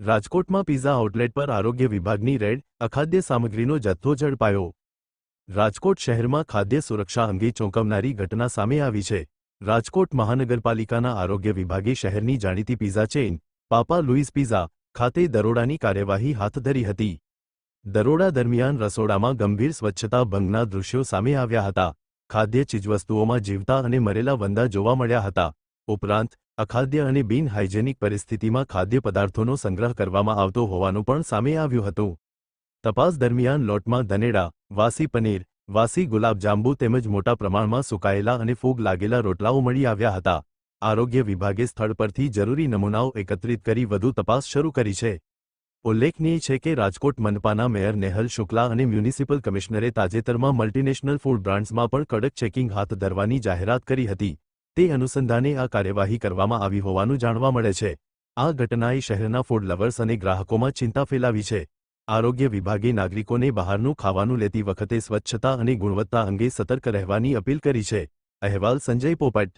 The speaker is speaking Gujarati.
રાજકોટમાં પિઝા આઉટલેટ પર આરોગ્ય વિભાગની રેડ, અખાદ્ય સામગ્રીનો જથ્થો ઝડપાયો। રાજકોટ શહેરમાં ખાદ્ય સુરક્ષા અંગે ચોંકાવનારી ઘટના સામે આવી છે। રાજકોટ મહાનગરપાલિકાના આરોગ્ય વિભાગે શહેરની જાણીતી પિઝા ચેઇન પાપા લુઇસ પિઝા ખાતે દરોડાની કાર્યવાહી હાથ ધરી હતી। દરોડા દરમિયાન રસોડામાં ગંભીર સ્વચ્છતા ભંગના દૃશ્યો સામે આવ્યા હતા। ખાદ્ય ચીજવસ્તુઓમાં જીવતા અને મરેલા વંદા જોવા મળ્યા હતા। ઉપરાંત અખાદ્ય અને બિન હાઇજેનિક પરિસ્થિતિમાં ખાદ્ય પદાર્થોનો સંગ્રહ કરવામાં આવતો હોવાનું પણ સામે આવ્યું હતું। તપાસ દરમિયાન લોટમાં ધનેડા, વાસી પનીર, વાસી ગુલાબજાંબુ તેમજ મોટા પ્રમાણમાં સુકાયેલા અને ફૂગ લાગેલા રોટલાઓ મળી આવ્યા હતા। આરોગ્ય વિભાગે સ્થળ પરથી જરૂરી નમૂનાઓ એકત્રિત કરી વધુ તપાસ શરૂ કરી છે। ઉલ્લેખનીય છે કે રાજકોટ મનપાના મેયર નેહલ શુક્લા અને મ્યુનિસિપલ કમિશનરે તાજેતરમાં મલ્ટીનેશનલ ફૂડ બ્રાન્ડ્સમાં પણ કડક ચેકિંગ હાથ ધરવાની જાહેરાત કરી હતી। તે અનુસંધાને આ કાર્યવાહી કરવામાં આવી હોવાનું જાણવા મળે છે। આ ઘટનાએ શહેરના ફૂડ લવર્સ અને ગ્રાહકોમાં ચિંતા ફેલાવી છે। આરોગ્ય વિભાગે નાગરિકોને બહારનું ખાવાનું લેતી વખતે સ્વચ્છતા અને ગુણવત્તા અંગે સતર્ક રહેવાની અપીલ કરી છે। અહેવાલ સંજય પોપટ।